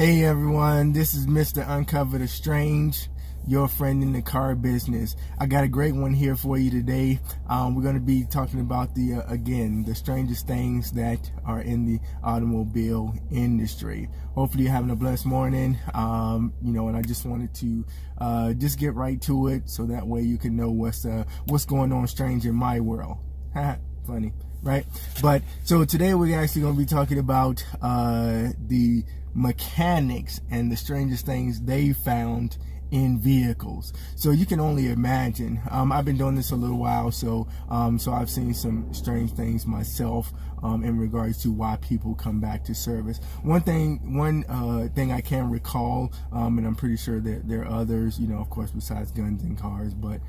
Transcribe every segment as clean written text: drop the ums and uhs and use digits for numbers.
Hey everyone, this is Mr. Uncover the Strange, your friend in the car business. I got a great one here for you today. We're going to be talking about the strangest things that are in the automobile industry. Hopefully you're having a blessed morning. And I just wanted to just get right to it so that way you can know what's going on strange in my world. Funny, right? But so today we're actually going to be talking about the mechanics and the strangest things they found in vehicles. So you can only imagine. I've been doing this a little while, so I've seen some strange things myself in regards to why people come back to service. One thing I can recall, and I'm pretty sure that there are others, of course, besides guns and cars, but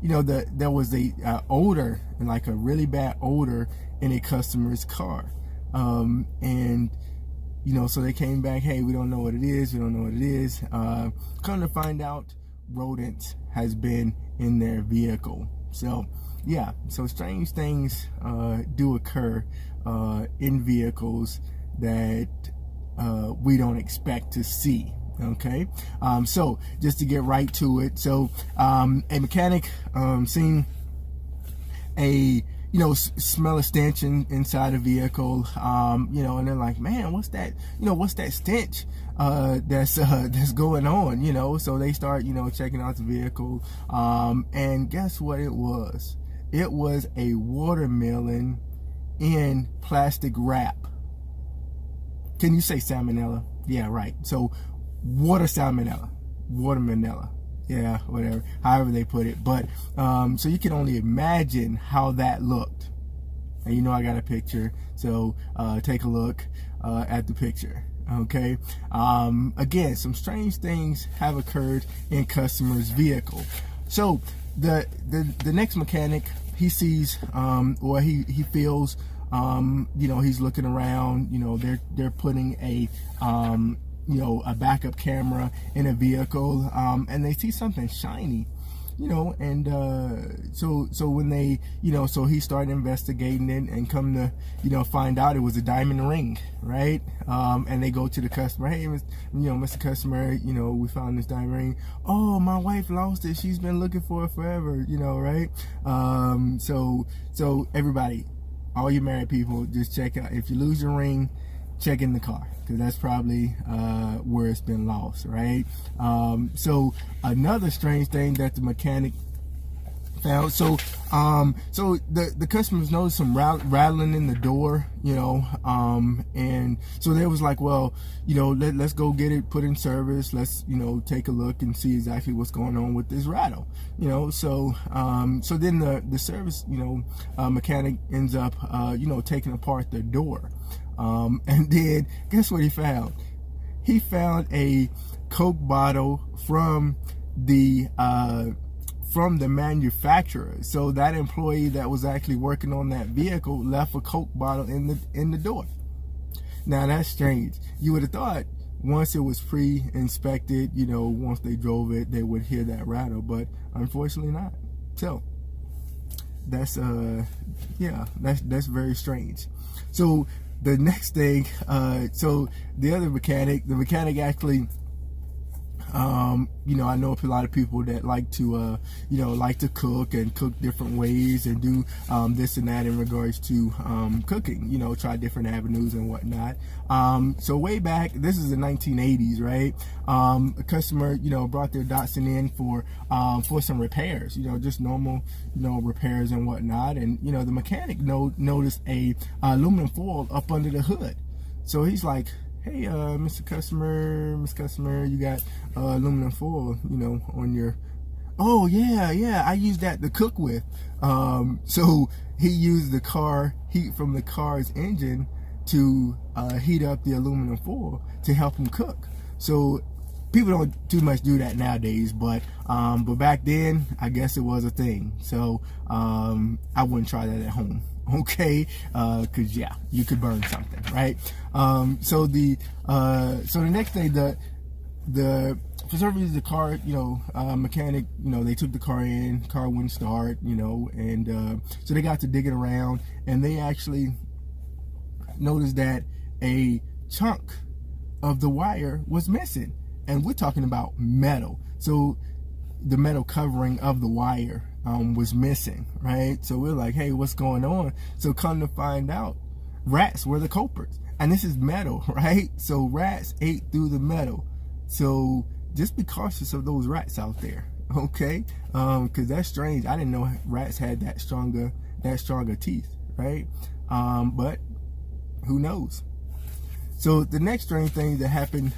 there was a odor, like a really bad odor in a customer's car, and so they came back, hey, we don't know what it is. Come to find out, rodents has been in their vehicle. So, yeah, so strange things do occur in vehicles that we don't expect to see. Okay, so just to get right to it, so a mechanic seen a smell a stench inside a vehicle, and they're like, man, what's that? What's that stench that's going on? So they start, checking out the vehicle, and guess what it was? It was a watermelon in plastic wrap. Can you say salmonella? Yeah, right. So watermelon. Yeah, whatever, however they put it. But so you can only imagine how that looked. And I got a picture, so take a look at the picture. Okay. Again, some strange things have occurred in customers' vehicle. So the next mechanic, he sees or he feels he's looking around. They're putting a backup camera in a vehicle, and they see something shiny, and so when they, so he started investigating it and come to, find out it was a diamond ring, right? And they go to the customer, hey, Mr. Customer, we found this diamond ring. Oh, my wife lost it. She's been looking for it forever, right? So everybody, all you married people, just check out, if you lose your ring, check in the car, because that's probably where it's been lost, right? So another strange thing that the mechanic found, so the customers noticed some rattling in the door, and so they was like, well, let's go get it put in service. Let's take a look and see exactly what's going on with this rattle, so then the service mechanic ends up taking apart the door. And then guess what he found? He found a Coke bottle from the manufacturer. So that employee that was actually working on that vehicle left a Coke bottle in the door. Now that's strange. You would have thought once it was pre-inspected, once they drove it, they would hear that rattle, but unfortunately not. So that's that's very strange. So the next thing, so the mechanic actually, I know a lot of people that like to cook and cook different ways and do this and that in regards to cooking, try different avenues and whatnot. So way back, this is the 1980s, right? A customer, brought their Datsun in for some repairs, just normal, repairs and whatnot. And, the mechanic noticed a aluminum foil up under the hood. So he's like, hey, Mr. Customer, you got aluminum foil, on your, oh yeah, I use that to cook with. So he used the heat from the car's engine to heat up the aluminum foil to help him cook. So people don't too much do that nowadays, but back then, I guess it was a thing. So I wouldn't try that at home. Okay, because yeah, you could burn something, right? So the next day, for some reason the car, mechanic, they took the car in, car wouldn't start, and so they got to digging around, and they actually noticed that a chunk of the wire was missing. And we're talking about metal. So the metal covering of the wire was missing, right? So we're like, hey, what's going on? So come to find out, rats were the culprits. And this is metal, right? So rats ate through the metal. So just be cautious of those rats out there, okay? Because that's strange. I didn't know rats had that stronger teeth, right? But who knows? So the next strange thing that happened,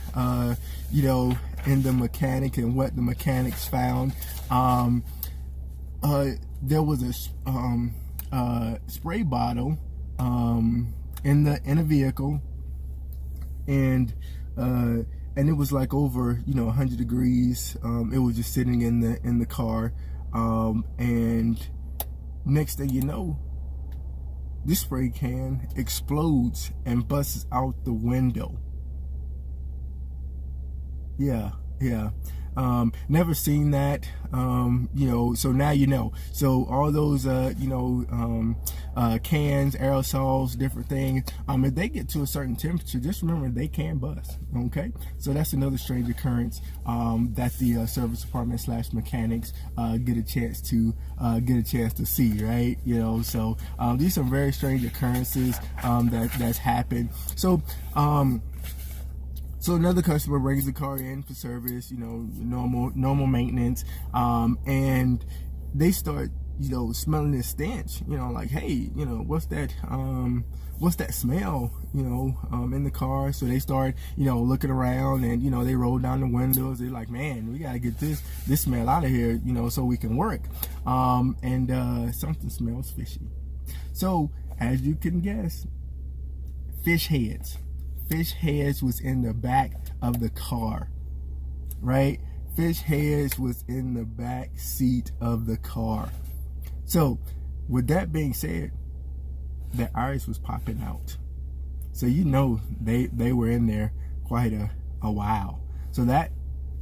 you know, in the mechanic and what the mechanics found, there was a spray bottle in a vehicle, and it was like over, you know, 100 degrees. It was just sitting in the car, and next thing you know, this spray can explodes and busts out the window. Yeah. Never seen that. You know, so now you know. So all those you know, cans, aerosols, different things, if they get to a certain temperature, just remember they can bust. Okay, so that's another strange occurrence that the service department / mechanics get a chance to see, right? You know, so these are some very strange occurrences that's happened. So another customer brings the car in for service, you know, normal maintenance, and they start, you know, smelling this stench, you know, like, hey, you know, what's that smell, you know, in the car? So they start, you know, looking around, and, you know, they roll down the windows. They're like, man, we gotta get this smell out of here, you know, so we can work. And something smells fishy. So as you can guess, fish heads was in the back of the car, right? Fish heads was in the back seat of the car. So with that being said, the iris was popping out. So you know they were in there quite a while. So that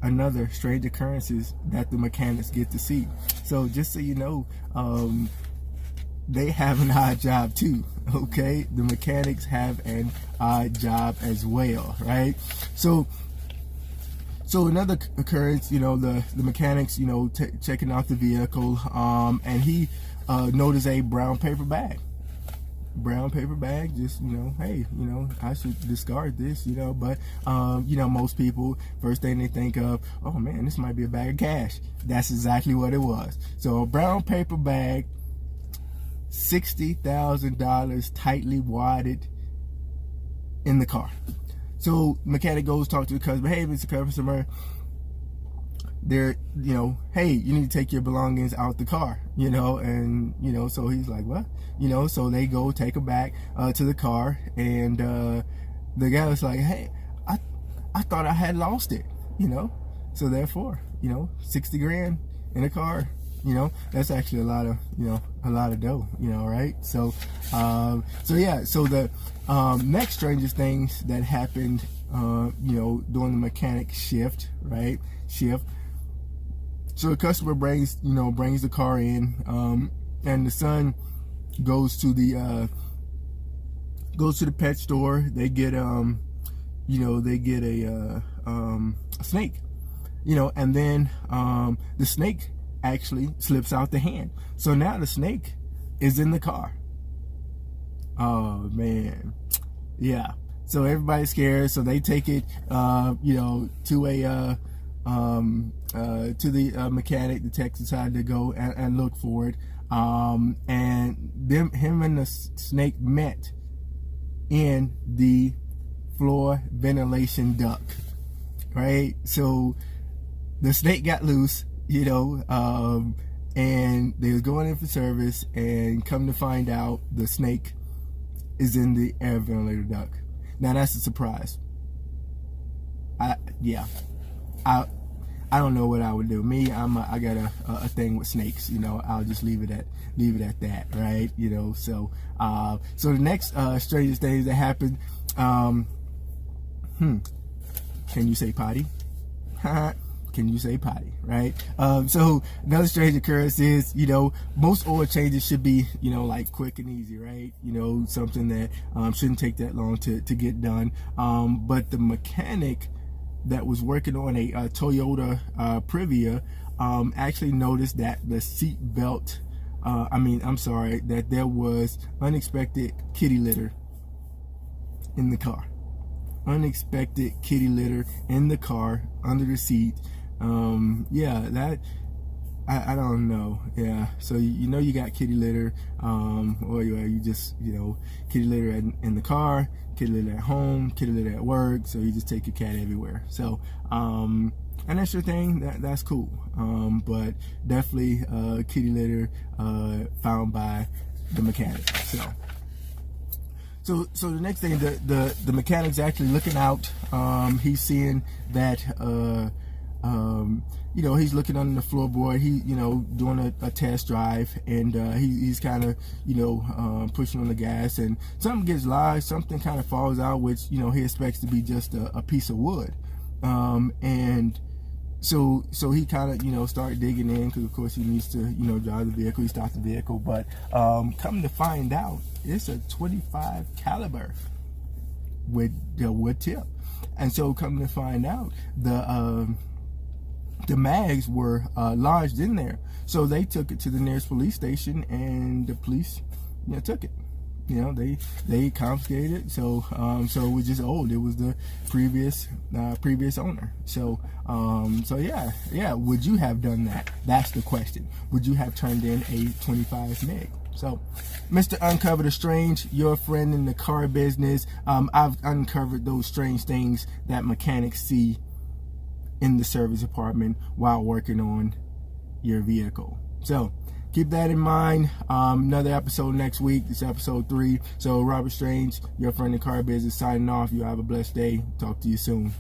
another strange occurrences that the mechanics get to see. So just so you know, they have an odd job too, okay? The mechanics have an odd job as well, right? So another occurrence, you know, the mechanics, you know, checking out the vehicle, and he noticed a brown paper bag, just, you know, hey, you know, I should discard this, you know, but you know, most people, first thing they think of, oh man, this might be a bag of cash. That's exactly what it was. So a brown paper bag, $60,000 tightly wadded in the car. So mechanic goes talk to the customer. Hey, Mr. Customer, they're, you know, hey, you need to take your belongings out the car, you know, and, you know, so he's like, what? You know, so they go take her back to the car, and the guy was like, hey, I thought I had lost it, you know, so therefore, you know, 60 grand in a car, you know, that's actually a lot of dough, you know, right? So yeah, so the next strangest things that happened, you know, during the mechanic shift. So the customer brings the car in, and the son goes to the pet store. They get a snake, you know, and then the snake actually slips out the hand. So now the snake is in the car. Oh man, yeah. So everybody's scared. So they take it, you know, to the mechanic. The tech decided to go and look for it. And him and the snake met in the floor ventilation duct, right? So the snake got loose, you know, and they was going in for service, and come to find out the snake is in the air ventilator duct. Now that's a surprise. I don't know what I would do. Me, I got a thing with snakes, you know. I'll just leave it at that, right? You know, so the next strangest things that happened, can you say potty? can you say potty, right? So another strange occurrence is, most oil changes should be, like quick and easy, right? Something that shouldn't take that long to get done. But the mechanic that was working on a Toyota Previa actually noticed that the seat belt, that there was unexpected kitty litter in the car. Unexpected kitty litter in the car under the seat. I don't know. Yeah, so you got kitty litter, or you just kitty litter in the car, kitty litter at home, kitty litter at work. So you just take your cat everywhere. So and that's your thing. That's cool. But definitely kitty litter found by the mechanic. So the next thing, the mechanic's actually looking out. He's seeing that he's looking under the floorboard. He doing a test drive, and he's kind of pushing on the gas, and something gets lodged. Something kind of falls out, which he expects to be just a piece of wood, and so he kind of start digging in, because of course he needs to drive the vehicle. He stopped the vehicle, but come to find out, it's a .25 caliber with the wood tip. And so come to find out, the mags were lodged in there. So they took it to the nearest police station, and the police took it. They confiscated it. So it was just old. It was the previous owner. So yeah. Would you have done that? That's the question. Would you have turned in a 25 meg? So, Mr. Uncover the Strange, your friend in the car business. I've uncovered those strange things that mechanics see in the service department while working on your vehicle. So, keep that in mind. Another episode next week. This is episode 3. So, Robert Strange, your friend in the car business, signing off. You have a blessed day. Talk to you soon.